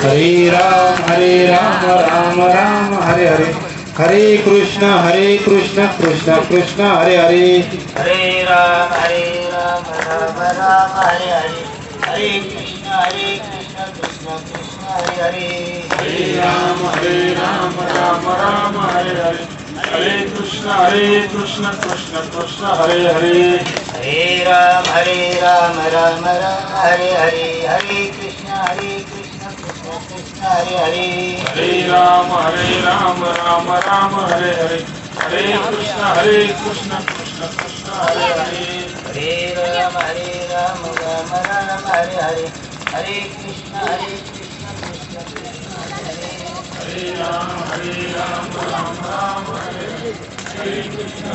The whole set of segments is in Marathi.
हरे राम राम राम हरे हरे, हरे कृष्ण कृष्ण कृष्ण हरे हरे, हरे राम राम राम हरे हरे, हरे कृष्ण कृष्ण कृष्ण हरे हरे, हरे राम राम राम हरे हरे, हरे कृष्ण कृष्ण कृष्ण हरे हरे, हरे राम राम राम हरे हरे, हरे कृष्ण कृष्ण कृष्ण हरे हरे, हरे राम राम राम हरे हरे, हरे कृष्ण कृष्ण कृष्ण हरे हरे, हरे राम राम राम हरे हरे, हरे कृष्ण कृष्ण कृष्ण हरे हरे, हरे राम राम हरे हरे,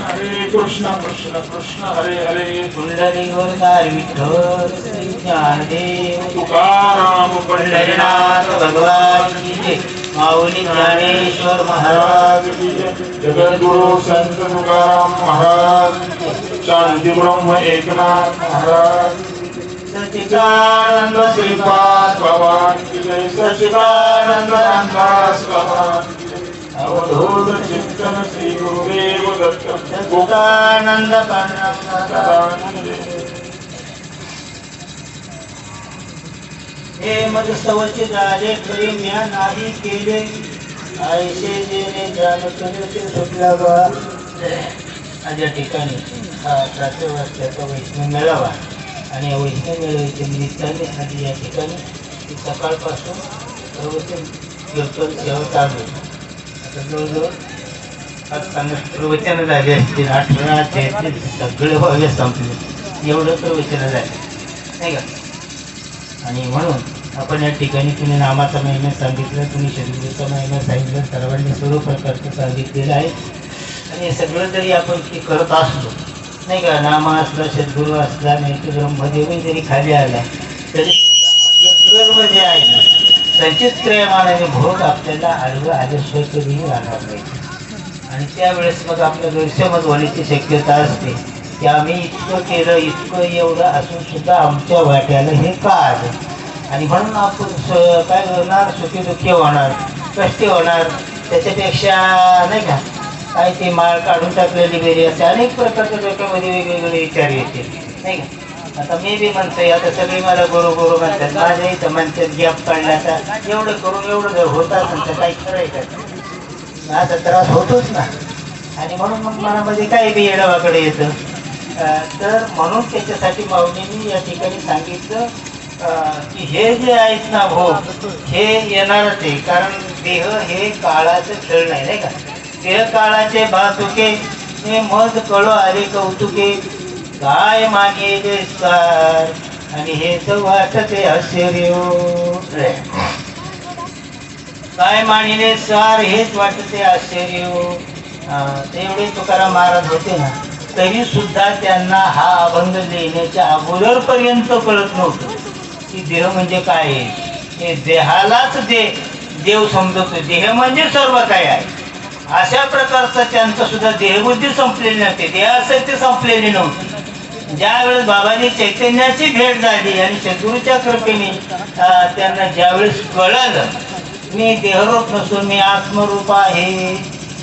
हरे कृष्ण कृष्ण हरे हरे, पुंडलिक वरदार विठ्ठल श्री ज्ञानदेव तुकाराम पंढरीनाथ भगवान की जय, माऊली ज्ञानेश्वर महाराज की जय, जगद्गुरु संत तुकाराम महाराज की जय, शांती ब्रह्म एकनाथ महाराज की जय, सच्चिदानंद श्रीपाद भगवान की जय, सच्चिदानंद रामदास भगवान की जय, अवधूत चिंतन श्री गुरुदेव दत्त सच्चिदानंद पांडुरंग सदानंद हे मज सवची राजे खरी म्या नाही केले, ऐसे जेणे जाण केले ते सुटला बा. आज या ठिकाणी हा 18व्या वर्षाचा वैष्णव मेळावा आणि या वैष्णव मेळाव्याच्या निमित्ताने आज या ठिकाणी सकाळपासून प्रवचन कीर्तन सेवा चालू आहे. आता जवळजवळ आज प्रवचन झाले असतील 18 ते सगळे व्हावे संपले, एवढं प्रवचन झाले नाही का. आणि म्हणून आपण या ठिकाणी तुम्ही नामाचा महिमा सांगितलं, तुम्ही शरीराचा महिमा सांगितलं, सर्वांनी सर्व प्रकारचं सांगितलेलं आहे. आणि हे सगळं जरी आपण करत असलो नाही का, नाम असला, सद्गुरू असला, नाही की ब्रह्मदेवही जरी खाली आला तरी आपलं कर्म जे आहे ना, संचित क्रियमानाने भोग आपल्याला आडवं आल्याशिवाय कधीही राहणार नाही. आणि त्यावेळेस मग आपल्या गैरसमज होण्याची शक्यता असते की आम्ही इतकं केलं, इतकं एवढं असून सुद्धा आमच्या वाट्याला हे का आलं. आणि म्हणून आपण काय होणार, सुखी दुःखी होणार, कष्टी होणार. त्याच्यापेक्षा नाही का काय ते माळ काढून टाकलेली बेरी असे अनेक प्रकारच्या डोक्यामध्ये वेगवेगळे विचार येते नाही का. आता मी बी म्हणतोय, आता सगळे मला गुरु गुरु म्हणतात, माझ्या इथं म्हणतात गॅप काढला, आता एवढं करून एवढं जर होत असेल तर काही करायचं, आता त्रास होतोच ना. आणि म्हणून मग मनामध्ये काय बी येडावाकडे येतं. तर म्हणून त्याच्यासाठी माऊलींनी या ठिकाणी सांगितलं की हे जे आहेत ना भोग हे येणारच आहे. कारण देह हे काळाचं खेळ नाही का. देह काळाचे भातुके, हे मध कळ आले कौतुके, काय मागे सार आणि हे तर वाटते आश्चर्य, काय मानिले सार हेच वाटते आश्चर्य. तेवढे तुकाराम महाराज होते ना, तरी सुद्धा त्यांना हा अभंग लिहिण्याच्या अगोदर पर्यंत कळत नव्हतं की देह म्हणजे काय आहे. हे देहालाच देव समजतो, देह म्हणजे सर्व काय आहे. अशा प्रकारचं त्यांचं सुद्धा देहबुद्धी संपलेली नव्हती, देहाचं ते संपलेले नव्हते. ज्यावेळेस बाबांनी चैतन्याची भेट झाली आणि सद्गुरूच्या कृपेने त्यांना ज्यावेळेस कळलं मी देहरूप नसून मी आत्मरूप आहे,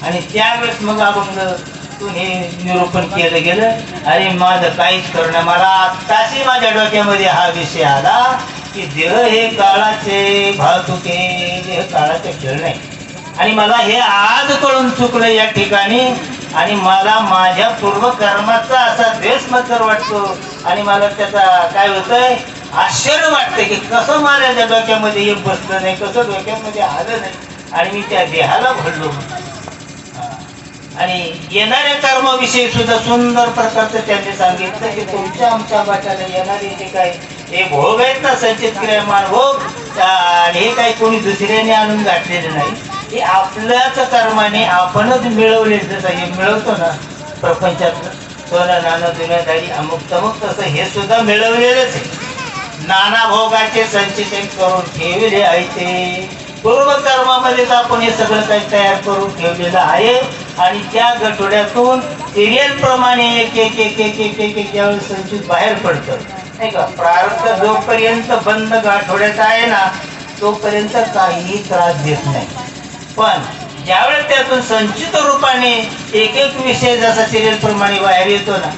आणि त्यावेळेस मग अभंग हे निरूपण केलं गेलं. अरे माझं काहीच करणं, मला आत्ताशी माझ्या डोक्यामध्ये हा विषय आला की देह हे काळाचे भातुके, देह काळाचे खेळ नाही. आणि मला हे आज कळून चुकलं या ठिकाणी. आणि मला माझ्या पूर्वकर्माचा असा द्वेष मत्सर वाटतो, आणि मला त्याचा काय होतंय आश्चर्य वाटतं की कसं माझ्या डोक्यामध्ये हे बसलं नाही, कसं डोक्यामध्ये आलं नाही, आणि मी त्या देहाला भरलो. आणि येणाऱ्या कर्माविषयी सुद्धा सुंदर प्रकारचं त्यांनी सांगितलं की तुमच्या आमच्या वाट्याला येणारे जे काय हे भोग आहेत ना, संचित क्रियमान भोग, आणि हे काही कोणी दुसऱ्याने आणून गाठलेले नाही, हे आपल्याच कर्माने आपणच मिळवले. जसं हे मिळवतो ना प्रपंचात सोनं नाणं दुनियादारी अमुक तमुक, तसं हे सुद्धा मिळवलेलंच आहे. नाना भोगाचे संचित करून ठेवले आहे, ते पूर्वकर्मामध्येच आपण हे सगळं काही तयार करून ठेवलेलं आहे. आणि त्या गठोड्यातून सिरियल प्रमाणे एक एक एक एक एक एक एक ज्यावेळेस संचित बाहेर पडतं नाही का. प्रारब्ध जोपर्यंत बंद गाठोड्यात आहे ना, तोपर्यंत काहीही त्रास देत नाही. पण ज्यावेळेस त्यातून संचित रूपाने एक एक विषय जसा सिरियल प्रमाणे बाहेर येतो ना,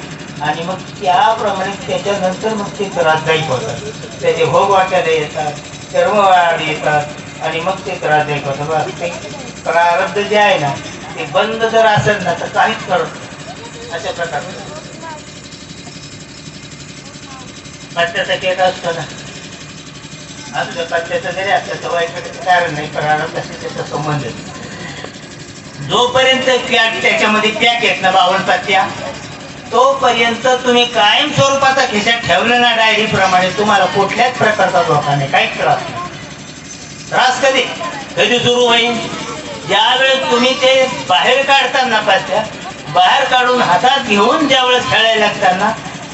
आणि मग त्याप्रमाणे त्याच्यानंतर मग ते त्रासदायक होतात. त्याचे भोग वाटायला येतात, कर्मवाढ येतात आणि मग ते त्रासदायक होतं. बस ते प्रारब्ध जे आहे ना ते बंद जर असेल ना तर काहीच करत अशा प्रकारचं पत्त्याचा केक असतो ना, असं पत्त्याचं जरी असलं तर वाईट कारण नाही, प्रारब्धाशी त्याचा संबंध आहे. जोपर्यंत त्याच्यामध्ये पॅक आहेत ना 52 पत्त्या, तोपर्यंत तुम्ही कायम स्वरूपाचा खिशात ठेवलं ना डायरी प्रमाणे, तुम्हाला कुठल्याच प्रकारचा धोका नाही, काहीच त्रास कधी कधी सुरू होईल ज्यावेळेस तुम्ही ते बाहेर काढताना पत्त्या बाहेर काढून हातात घेऊन ज्यावेळेस खेळायला लागताना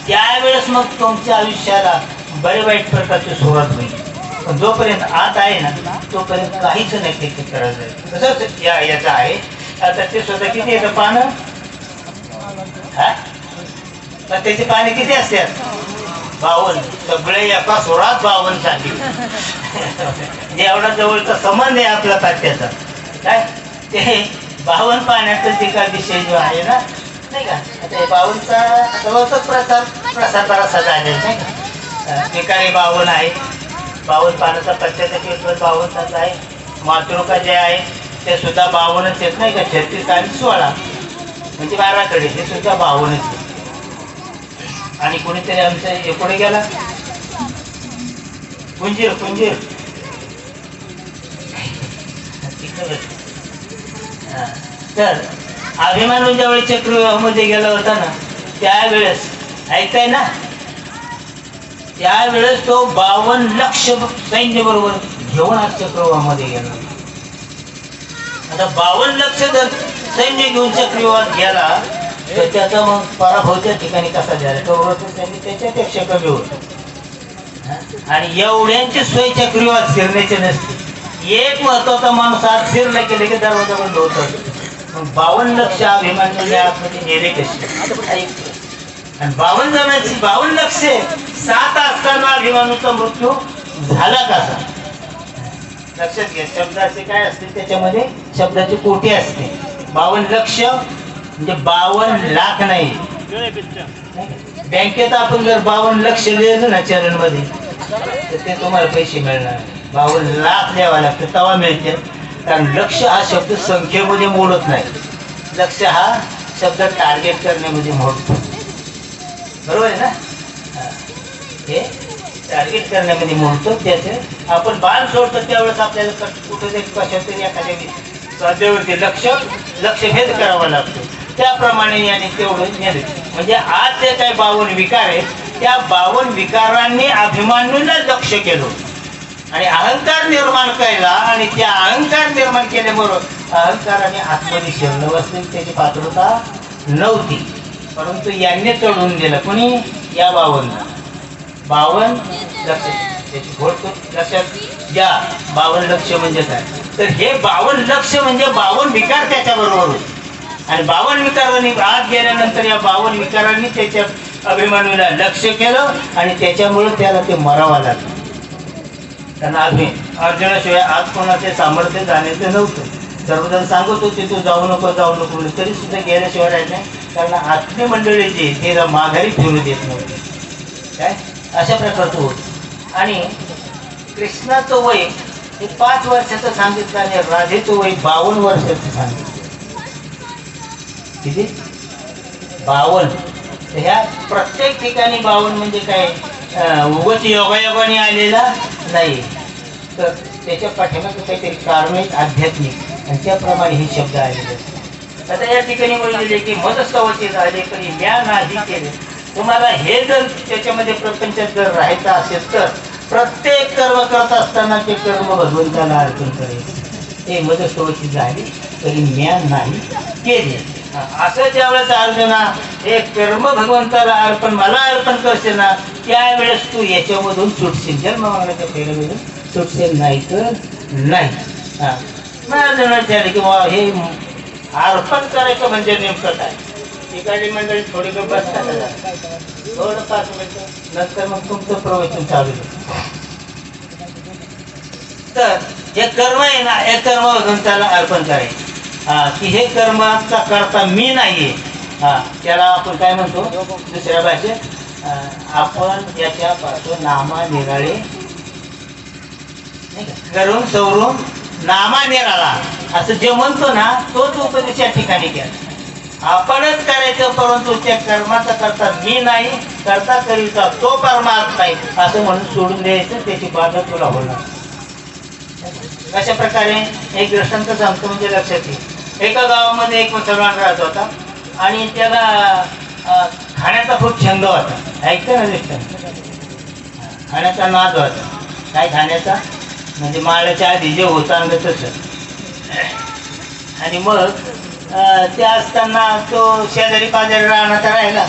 त्यावेळेस मग तुमच्या आयुष्याला बरे वाईट प्रकारची सुरुवात होईल. पण जोपर्यंत आत आहे ना तोपर्यंत काहीच नाही ते करायचं. तसंच याचं आहे. आता ते स्वतः किती येतं पानं, तर त्याची पाने किती असतात? 52. सगळे एका सुरात 52 साठी एवढा जवळचा संबंध आहे आपला पत्त्याचा. काय ते 52 पाण्याचा जे काय विषय जो आहे ना, नाही का, ते 52चा जवळचाच प्रसार बराचसा झालेला नाही का. विकारी 52 आहे, 52 पानाचा पत्त्याचा केस 52 आहे. मातृका जे आहे ते सुद्धा 52च आहेत नाही का. 36 आणि 16 म्हणजे 12 कडे हे सुद्धा 52च आहे. आणि कोणीतरी आमच्या हे पुढे गेला कुंजीर तर अभिमानू ज्यावेळी चक्रव्यूहामध्ये गेला होता ना त्यावेळेस ऐकताय ना, त्यावेळेस तो 52 लक्ष सैन्य बरोबर घेऊन आज चक्रव्यूहामध्ये गेला. आता 52 लक्ष जर सैन्य घेऊन चक्रव्यूहात गेला तर त्याचा मग पराभवच्या ठिकाणी कसा झाला. कौरवाचं सैन्य त्याच्यापेक्षा कमी होत आणि एवढ्यांची सोय चक्रव्यूहात फिरण्याची नसते. एक महत्वाचा माणूस आज फिरला केले की दरवाजा बंद होत. मग 52 लक्ष अभिमानाने आतमध्ये नेले कसे. आणि 52 जणांची 52 लक्ष 7 असताना अभिमानूचा मृत्यू झाला कसा. लक्षात घ्या, शब्दाचे काय असते त्याच्यामध्ये शब्दाची कोटी असते. 52 लक्ष म्हणजे 52 लाख नाही. बँकेत आपण जर 52 लक्ष दिलं ना चरण मध्ये तर ते तुम्हाला पैसे मिळणार. 52 लाख द्यावा लागतं तेव्हा मिळते. कारण लक्ष हा शब्द संख्येमध्ये मोडत नाही. लक्ष हा शब्द टार्गेट करण्यामध्ये मोडतो. बरोबर आहे ना. हे टार्गेट करण्यामध्ये मोडतो. त्याचे आपण बाण सोडतो त्यावेळेस आपल्याला कुठे कशा तरी एखाद्या सध्यावरती लक्ष भेद करावा लागतो. त्याप्रमाणे याने तेवढं नेलं. म्हणजे आज जे काही 52 विकार आहेत त्या 52 विकारांनी अभिमानूला लक्ष केलं आणि अहंकार निर्माण केला. आणि त्या अहंकार निर्माण केल्याबरोबर अहंकाराने आतमध्ये शिरलं बसले. त्याची पात्रता नव्हती परंतु यांनी चढवून दिलं. कोणी या 52 लक्ष त्याची घोड लक्षात घ्या. 52 लक्ष म्हणजे काय तर हे 52 लक्ष म्हणजे 52 विकार त्याच्या बरोबर होते. आणि 52 विकारांनी आत गेल्यानंतर या 52 विकारांनी त्याच्या अभिमानूला लक्ष केलं आणि त्याच्यामुळे त्याला ते मरावं लागलं. त्यांना अर्जुनाशिवाय आज कोणाचे सामर्थ्य जाण्याचं नव्हतं. सर्वजण सांगत होते तू जाऊ नको तरी सुद्धा गेल्याशिवाय राहिलं नाही. कारण आत्मी मंडळी जी ते माघारी फिरू देत नव्हते. काय अशा प्रकारचं होतं. आणि कृष्णाचं वय हे 5 वर्षाचं सांगितलं आणि राधेचं वय 52 वर्षाचं सांगितलं. किती 52. ह्या प्रत्येक ठिकाणी 52 म्हणजे काय उगाच योगायोगाने आलेला नाही तर त्याच्या पाठीमागे काहीतरी कारण आहेत आध्यात्मिक आणि त्याप्रमाणे हे शब्द आलेले असतात. आता या ठिकाणी बोललेले की मदस्तवचे झाले तरी म्या नाही केले. तुम्हाला हे जर त्याच्यामध्ये प्रपंचात जर राहायचं असेल तर प्रत्येक कर्म करत असताना ते कर्म भगवंताला अर्पण करायचे. ते मदस्तवची झाली तरी म्या नाही केले. असं ज्यावेळेस अर्जुना हे कर्म भगवंताला अर्पण मला अर्पण करशील ना त्यावेळेस तू याच्यामधून सुटशील. जन्म मागण्याच्या फेऱ्यामधून सुटशील नाही तर नाही. अर्जुना विचारले की बाबा हे अर्पण करायचं म्हणजे नेमकं काय. एखादी मंडळी थोडी बसतात थोडं 5 मिनिटं नंतर मग तुमचं प्रवचन चालू होतं. तर हे कर्म आहे ना, हे कर्म भगवंताला अर्पण करायचं. की हे कर्माचा करता मी नाहीये. त्याला आपण काय म्हणतो दुसऱ्या भाषेत, आपण याच्यापासून नामा निराळे करून सवरून नामा निराळा असं जे म्हणतो ना, तोच उपदेश या ठिकाणी केला. आपणच करायचं, परंतु त्या कर्माचा करता मी नाही, करता करीता तो परमात्मा नाही असं म्हणून सोडून द्यायचं. त्याची बाधा तुला होणार. अशा प्रकारे एक दृष्टांत सांगतो म्हणजे लक्षात येईल. एका गावामध्ये एक मुसलमान राहत होता आणि त्याला खाण्याचा खूप छंद होता. ऐकतं ना दृष्टांत? खाण्याचा नाद होता. काय खाण्याचा म्हणजे माळ्याच्या आधी जे होतं अंग तसं. आणि मग त्या असताना तो शेजारी पाजारी राहण्याचा राहिला.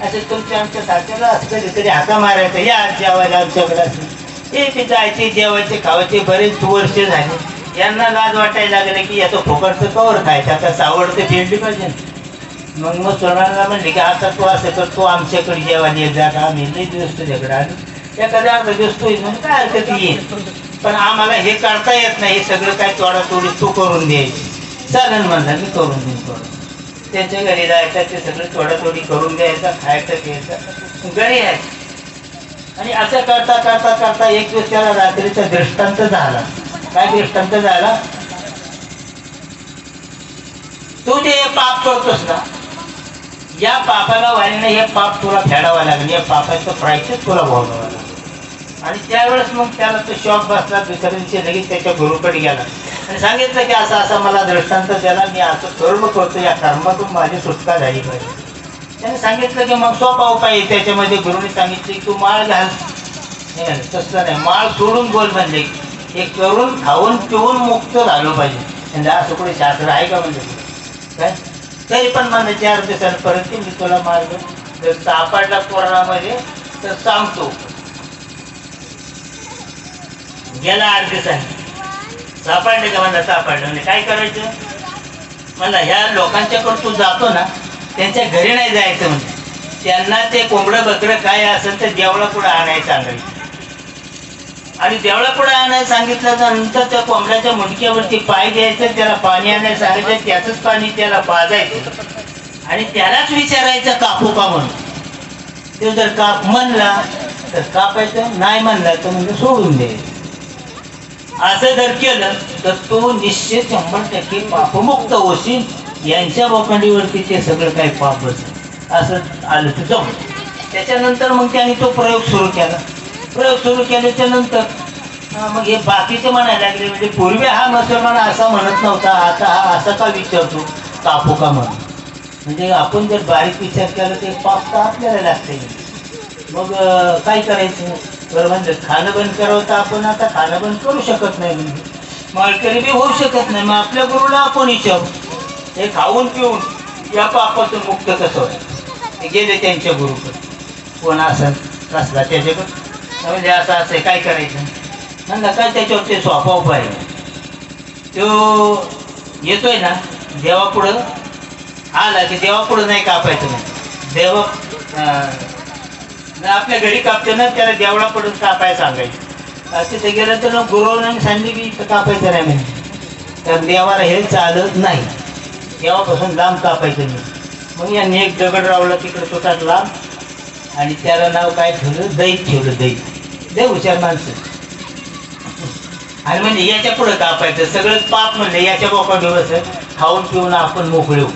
असे तुमच्या आमच्या सारख्याला असं कधी हाका मारायचं, या जेवायला आमच्याकडे असं. ते जायचे जेवायचे खावायचे बरेच वर्ष झाले. यांना लाज वाटायला लागले की याचं फुकटचं कवर खायचं, आता सावडतं फिरली पाहिजे. मग सोनाला म्हणले की आता तू असं कर, तू आमच्याकडे जेवायला येत जा. का आम्ही नाही दिवस तुझ्याकडे आलो, एखाद्या अर्धा दिवस तू म्हणजे काय हरकत येईल, पण आम्हाला हे करता येत नाही. हे सगळं काय तोडातोडी तू करून द्यायची. चालेल म्हणलं, मी करून देईन. करून त्यांच्या घरी जायचं, ते सगळं तोडातोडी करून द्यायचं, खायचं प्यायचं, घरी यायचं. आणि असं करता करता करता एक दिवस त्याला रात्रीचा दृष्टांत झाला. काय दृष्टांत झाला? तू जे पाप करतोस ना, या पापाला वालीने हे पाप तुला फेडावं लागेल, या पापाचं प्रायश्चित तुला भोगावं लागेल. आणि त्यावेळेस मग त्याला तो शॉक बसला. दुसऱ्या दिवशी लगेच त्याच्या गुरुकडे गेला आणि सांगितलं की असं असं मला दृष्टांत द्याला, मी असं कर्म करतो, या कर्मातून माझी सुटका झाली पाहिजे. त्याने सांगितलं की मग सोपा उपाय आहे त्याच्यामध्ये. गुरुने सांगितले की तू माळ घाल. तसं नाही, माळ सोडून बोल म्हणले. हे करून खाऊन पिऊन मुक्त झालो पाहिजे. म्हणजे असं कुठे शास्त्र आहे का म्हणजे काय? तरी पण म्हणलं 4 दिवसांनी परत मी तुला मार्ग जर सापडला कोरोनामध्ये तर सांगतो. गेला 8 दिवसांनी सापडले का म्हणलं? सापडलं. म्हणजे काय करायचं म्हणलं? ह्या लोकांच्याकडे तू जातो ना, त्यांच्या घरी नाही जायचं. म्हणजे त्यांना ते कोंबडं बकरं काय असेल तर देवळा पुढे आणायचं सांगायचं. आणि देवळा पुढे आणायला सांगितलं नंतर त्या कोंबड्याच्या मुंडक्यावरती पाय द्यायचं, त्याला पाणी आणायला सांगायचं, त्याचंच पाणी त्याला पाजायचं आणि त्यालाच विचारायचं कापू का म्हणून. तो जर काप म्हणला तर कापायचं, नाही म्हणला तर म्हणजे सोडून द्यायचं. असं जर केलं तर तो निश्चित 100% पापमुक्त होशील. यांच्या बोकांडीवरती ते सगळं काही पाप बसलं असं आलं तुझं. त्याच्यानंतर मग त्याने तो प्रयोग सुरू केला. प्रयोग सुरू केल्याच्या नंतर मग हे बाकीचे म्हणायला लागले, म्हणजे पूर्वी हा मुसलमान असा म्हणत नव्हता, आता हा असा का विचारतो कापू का म्हणून. म्हणजे आपण जर बारीक विचार केला ते पाप तर आपल्याला लागते. मग काय करायचं? बरं म्हणजे खाणं बंद करावं तर आपण आता खाणं बंद करू शकत नाही, म्हणजे माळकरी बी होऊ शकत नाही. मग आपल्या गुरुला आपण विचारू, हे खाऊन पिऊन या पापातून मुक्त कसं होतं? ते गेले त्यांच्या गुरुकडे. कोण असेल कसला त्याच्याकडे, म्हणजे असं असं काय करायचं म्हणलं. काय त्याच्यावर ते सोपा उपाय आहे. तो येतोय ना देवापुढं आला की देवापुढं नाही कापायचं. नाही देवा आपल्या घरी कापते ना, त्याला देवळा पडून कापायला सांगायचं. तिथे गेलं तर गुरुने सांगितले की इथं कापायचं नाही म्हणजे, तर देवाला हे चालत नाही, देवापासून लांब कापायचं नाही. मग यांनी एक दगड रावला तिकडे तुटात लांब आणि त्याला नाव काय ठेवलं? दैत ठेवलं. दैत लय हुशार माणसं. आणि म्हणजे याच्या पुढं कापायचं सगळं पाप म्हणलं याच्या बोकांडी बसत, खाऊन पिऊन आपण मोकळे होऊ.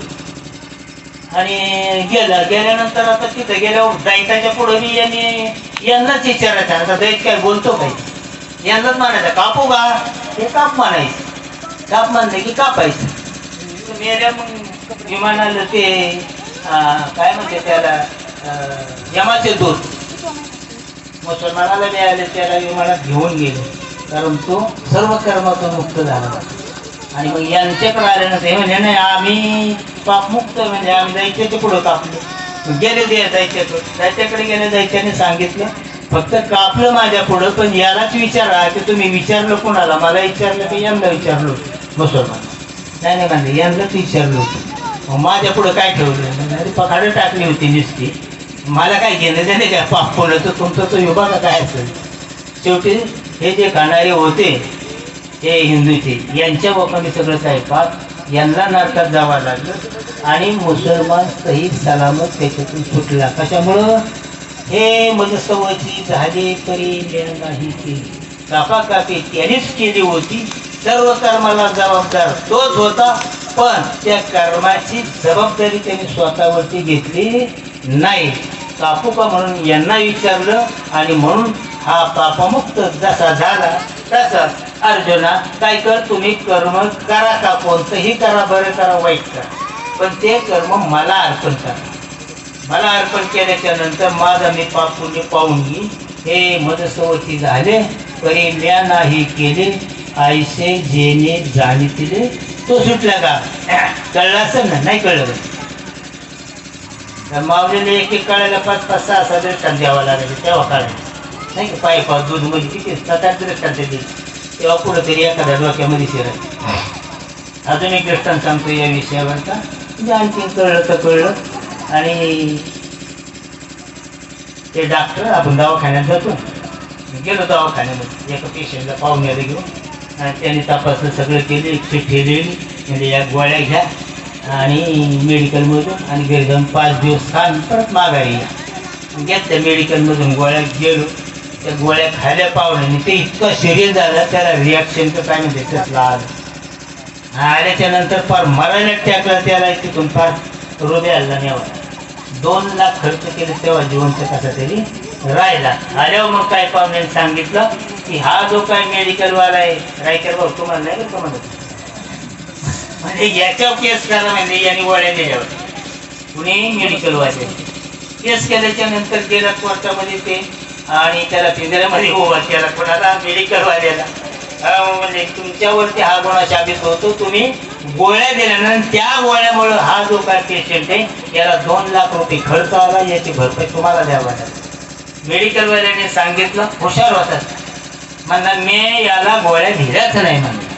आणि गेल्यानंतर आता तिथं गेल्यावर दैताच्या पुढं मी यांनाच विचारायचं. आता दैत काय बोलतो काय? यांनाच म्हणायचं कापू का? हे काप म्हणायचं. काप म्हणलं की कापायचं. मेल्या मग विमानाला ते काय म्हणते त्याला यमाचे दूत मुसलमानाला मिळाले, त्याला विमानात घेऊन गेले, कारण तो सर्व कर्मातून मुक्त झाला. आणि मग यांच्याकडे आल्यानंतर हे म्हणजे नाही आम्ही पापमुक्त, म्हणजे आम्ही दैत्याच्या पुढं कापलं. गेले ते दैत्याकडे गेले. दैत्याने सांगितलं फक्त कापलं माझ्या पुढं, पण यालाच विचारा की तुम्ही विचारलं कोणाला? मला विचारलं की यांना विचारलो मुसलमान? नाही नाही म्हणजे यांनाच विचारलं होतं. मग माझ्या पुढं काय ठेवलं? म्हणजे पखाडं टाकली होती नुसती, मला काय घेणं त्याने काय पाप कोणाचं तुमचं तो विभाग काय असेल. शेवटी हे जे खाणारे होते हे हिंदूचे यांच्या लोकांनी सगळं स्वयंपाक यांना नरकात जावं लागलं आणि मुसलमान सही सलामत त्याच्यातून सुटला. कशामुळं? हे मजसवची झाले तरी नाही केली, कापाकापी त्यांनीच केली होती, सर्व कर्माला जबाबदार तोच होता, पण त्या कर्माची जबाबदारी त्यांनी स्वतःवरती घेतली नाही. कापू का म्हणून यांना विचारलं आणि म्हणून हा पापमुक्त जसा झाला तसा अर्जुना काय कर, तुम्ही कर्म करा का कोणतंही करा, बरं करा वाईट करा, पण ते कर्म मला अर्पण करा. मला अर्पण केल्याच्या नंतर माझा मी पाप पुण्य पाहून घेईन. हे मदसवती झाले परी म्या नाही केले, ऐसे जेने जाणीतले तो सुटला का? कळलं असेल ना? नाही कळलं तर मावलेले एक एक कळायला 5-5, 6-6 दृष्टांत द्यावा लागेल तेव्हा कळायला नाही का? पायपा दूध मध्ये किती 7-8 दृष्टांत दिले तेव्हा कुठं तरी एखाद्या डोक्यामध्ये शिरत. अजून एक दृष्टांत सांगतो या विषयावरचा, म्हणजे आणखी कळलं तर कळलं. आणि ते डॉक्टर, आपण दवाखान्यात जातो, गेलो दवाखान्यामध्ये एका पेशंटला पाहुण्याला घेऊन आणि त्यांनी तपासलं, सगळं केलं, एक चिठ्ठी लिहिली म्हणजे या गोळ्या घ्या आणि मेडिकलमधून आणि घरी जाऊन 5 दिवस खा परत माघारी या. घेतल्या मेडिकलमधून गोळ्या, गेलो त्या गोळ्या खायला पाहुण्याने ते इतकं शरीर झालं त्याला रिॲक्शनचं काय म्हणते त्यातला आल्याच्या नंतर फार मरायला टाकलं त्याला, तिथून फार हृदयाला न्यावा. 2 लाख खर्च केले तेव्हा जिवंत कसा तरी राहिला. आल्यावर मग काय पाहुण्याने सांगितलं की हा जो काय मेडिकलवाला आहे रायकर भाऊ, तुम्हाला नाही का म्हणत, म्हणजे याच्यावर केस करा म्हणजे यांनी गोळ्या दिल्यावर. कुणी? मेडिकलवाले. केस केल्याच्या नंतर गेला कोर्टामध्ये ते आणि त्याला पिंजऱ्यामध्ये उभा केला. कोणाला? मेडिकलवाल्याला. म्हणजे तुमच्यावरती हा गुन्हा साबित होतो, तुम्ही गोळ्या दिल्यानंतर त्या गोळ्यामुळं हा जो काय पेशंट आहे याला 2 लाख रुपये खर्च आला, याची भरपाई तुम्हाला द्यावा लागेल. मेडिकलवाल्याने सांगितलं, हुशार होतात म्हणला मी याला गोळ्या दिल्याच नाही म्हणलं.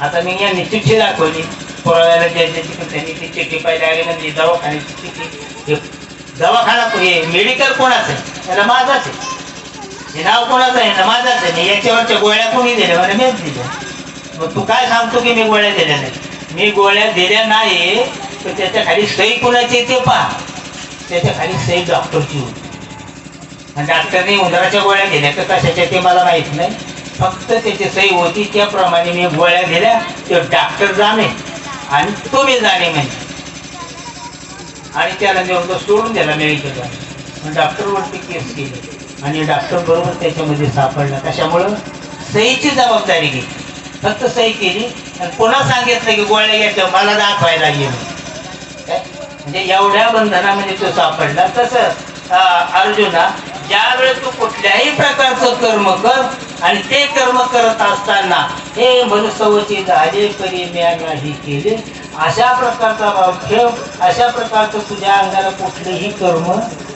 आता मी यांनी चिठ्ठी दाखवली पुराव्याला द्यायची, त्यांनी ती चिठ्ठी पाहिजे आली म्हणजे दवाखान्याची चिठ्ठी. दवाखाना हे मेडिकल कोणाचं आहे? त्याला माझाच आहे. हे नाव कोणाचं आहे ना? माझाच आहे. याच्यावरच्या गोळ्या कोणी दिल्या? मला मीच दिल्या. मग तू काय सांगतो की मी गोळ्या दिल्या नाही? मी गोळ्या दिल्या नाही तर त्याच्या खाली सही कोणाची ते पहा. त्याच्या खाली सही डॉक्टरची होती. आणि डॉक्टरने उंदराच्या गोळ्या दिल्या तर कशाच्या ते मला माहीत नाही, फक्त त्याची सही होती. त्याप्रमाणे मी गोळ्या दिल्या. ते डॉक्टर जाणे आणि तुम्ही जाणे म्हणजे, आणि त्याला नेऊन तो सोडून दिला मेडिकलला. मग डॉक्टरवरती केस केली आणि डॉक्टर बरोबर त्याच्यामध्ये सापडला. कशामुळं? सहीची जबाबदारी घेतली, फक्त सही केली आणि पुन्हा सांगितलं की गोळ्या घ्यायच्या मला दाखवायला गेलं. म्हणजे एवढ्या बंधनामध्ये तो सापडला. तसं अर्जुना, ज्यावेळेस तू कुठल्याही प्रकारचं कर्म कर आणि ते कर्म करत असताना हे मनुष्यवची झाले परी म्या नाही केले, अशा प्रकारचा भाव ठेव. अशा प्रकारचं तुझ्या अंगाला कुठलेही कर्म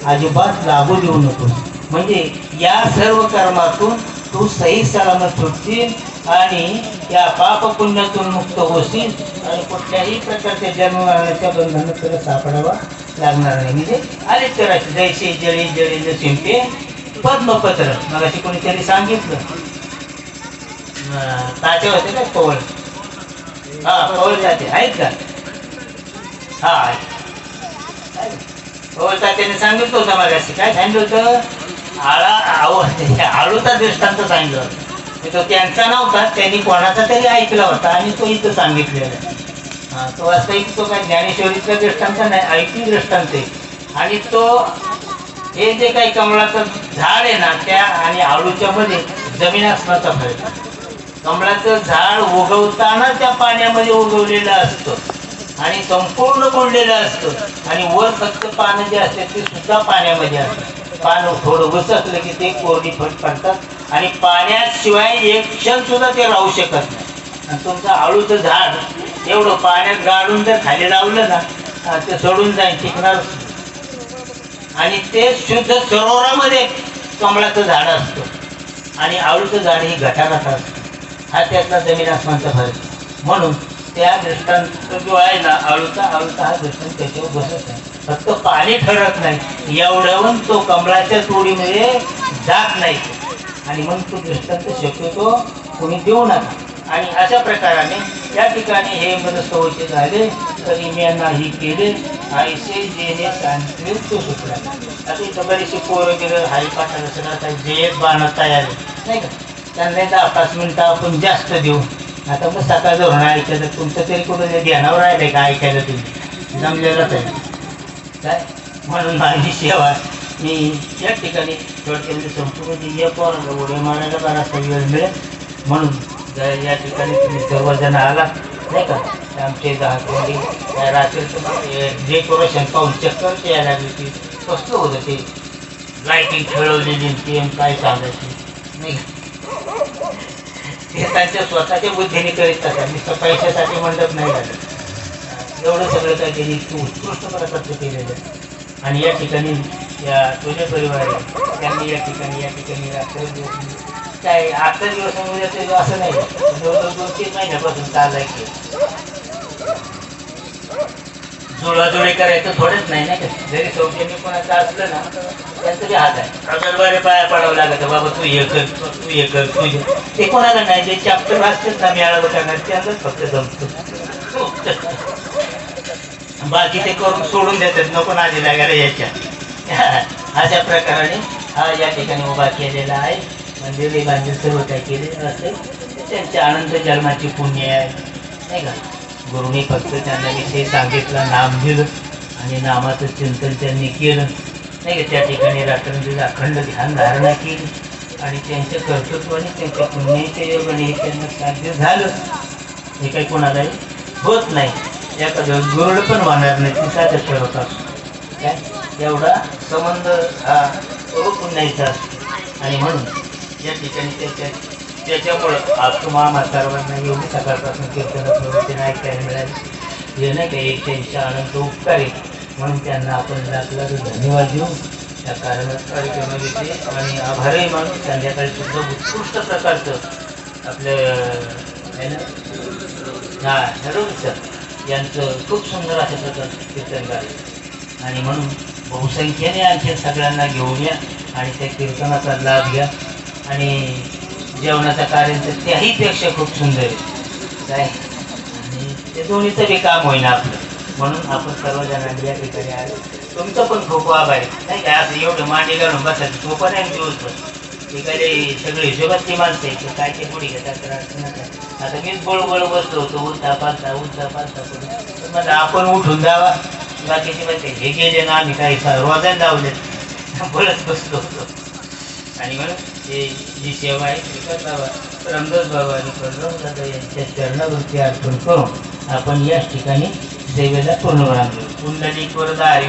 अजिबात लागू देऊ नको. म्हणजे या सर्व कर्मातून तू सही सलामत सुटशील आणि या पाप पुण्यातून मुक्त होशील आणि कुठल्याही प्रकारच्या जन्ममरणाच्या बंधनात तुला सापडावा लागणार नाही. म्हणजे आलेच करायचे जैसे जळी जळीले शिंपे पद्मपत्र. मग अशी कोणीतरी सांगितलं ताचे होते काय पवळ? हा, पवळ ताते आहेत का? हा, पवळ तात्याने सांगितलं होतं मला. काय सांगितलं होतं? आळूचा दृष्टांत सांगितलं होतं. तो त्यांचा नव्हता, त्यांनी कोणाचा तरी ऐकला होता आणि तो इथं सांगितलेला. हा, तो वास्तविक तो काय ज्ञानेश्वरीचा दृष्टांत नाही, ऐकली दृष्टांत आहे. आणि तो हे जे काही कमळाचं झाड आहे ना त्या आणि आळूच्या मध्ये जमीन आसमानाचा फरक आहे. कमळाचं झाड उगवताना त्या पाण्यामध्ये उगवलेलं असतं आणि संपूर्ण बुडलेलं असतं आणि वर फक्त पानं जे असतात ते सुद्धा पाण्यामध्ये असतात. पान थोडं घुसकलं की ते कोरडी फट पडतात आणि पाण्याशिवाय एक क्षण सुद्धा ते राहू शकत नाही. आणि तुमचं आळूचं झाड एवढं पाण्यात गाडून जर खाली लावलं ना ते सोडून जाईल, टिकणार. आणि ते शुद्ध सरोवरामध्ये कमळाचं झाड असतं आणि आळूचं झाड ही गटारात असतं. हा त्यातला जमीन आसमानचा फरक. म्हणून त्या दृष्टांत जो आहे ना आळूचा हा दृष्टांत त्याच्यावर बसत नाही. फक्त पाणी ठरत नाही एवढ्याहून तो कमळाच्या तोडीमध्ये जात नाही. आणि मग तो दृष्टांत शक्यतो कोणी देऊ नका. आणि अशा प्रकाराने या ठिकाणी हे मनस्तवचे झाले तरी मी नाही केले आईसे जेणे मृत्यू सुटला. आता इथं बरीचशी पोरं गेलं हाई पाठाला सगळं जे बाणं तयार आहे नाही का, त्यांना 10-5 मिनटं आपण जास्त देऊ. आता मग सकाळ धरून ऐकायचं तुमचं तरी कुठं ध्यानावर राहिलं का ऐकायला तुम्ही जमलेलंच आहे काय. म्हणून माझी सेवा मी या ठिकाणी थोडक्यामध्ये संपूर्ण या पोराला उड्या मारायला बराचसा वेळ मिळेल. म्हणून या ठिकाणी तुम्ही सर्वजण आला नाही का. आमचे 10 कोंडी रात्रीचं डेकोरेशन पाहून चक्कर यायला लागली की कसलं होतं ते लाईटिंग खेळवलेली ते काय सांगायची नाही. हे त्यांच्या स्वतःच्या बुद्धीने करीत असतात. मी पैशासाठी मंडप नाही झालं. एवढं सगळं काय त्यांनी उत्कृष्ट प्रकारचं केलेलं आहे. आणि या ठिकाणी या तुझ्या परिवार त्यांनी या ठिकाणी रात्र काय आजचा दिवस म्हणजे असं नाही. जवळजवळ 2-3 महिन्यापासून चाललाय की जुळवाजुळी करायचं थोडंच नाही का. जरी सौजन्य कोणाचं असलं ना त्यांचं बी हात आहे. अगरबारे पाया पडावं लागतं बाबा तू हे कर तू हे कर तुझे ते कोणाला नाही. जे चॅप्टर असतात ना मेळावं करणार त्यांनाच फक्त जमतं. बाकी ते करून सोडून देतात नको नादी लागायला याच्या. अशा प्रकाराने हा या ठिकाणी उभा केलेला आहे. मंदिर बांधून सर्व काही केलेलं असते त्यांच्या आनंद जन्माची पुण्य आहे नाही का. गुरुनी फक्त त्यांना विषयी सांगितलं नाम दिलं आणि नामाचं चिंतन त्यांनी केलं नाही का. त्या ठिकाणी रात्रंदिवस अखंड ध्यान धारणा केली आणि त्यांच्या कर्तृत्वाने त्यांच्या पुण्याच्या योगाने त्यांना साध्य झालं. हे काही कोणालाही होत नाही. एखादं गुरुड पण होणार नाही ती साध्य ठरवतात काय. एवढा संबंध हा पुण्याचा असतो. आणि म्हणून या ठिकाणी त्याच्यामुळं आज तुम्हाला सर्वांना एवढी सकाळपासून कीर्तन ऐकायला मिळाले हे नाही का. एक त्यांच्या आनंद उपकार आहे म्हणून त्यांना आपण लाख धन्यवाद देऊ त्या कार्यक्रमाविषयी आणि आभारही मानून संध्याकाळी सुद्धा उत्कृष्ट प्रकारचं आपलं आहे ना हरवणीचं यांचं खूप सुंदर अशा प्रकारचं कीर्तन गायलं. आणि म्हणून बहुसंख्येने आणखी सगळ्यांना घेऊन या आणि त्या कीर्तनाचा लाभ घ्या. आणि जेवणाचा कार्याचं त्याहीपेक्षा खूप सुंदर आहे काय. आणि ते दोन्हीचं बी काम होईना आपलं. म्हणून आपण सर्वजणांनी या ठिकाणी आलो. तुमचं पण खूप आभार आहे नाही काय. असं एवढं मांडी घालून बसायचं तो पण आहे दिवसभर ते काय सगळे हिशोबातली माणसं आहे काय ते पुढे घेतात तर आता मीच बळबळ बसलो होतो उलटा पालता करून तर मला आपण उठून जावा. बाकीचे म्हणते हे गेले ना आम्ही काही रोजाने लावले बोलत बसलो होतो. आणि म्हणून हे जी सेवा आहे श्रीपाद बाबा रामदास बाबा आणि बलराम दादा यांच्या चरणावरती अर्पण करून आपण याच ठिकाणी सेवेला पूर्ण आणलो. पुंडलिक वरदा हरी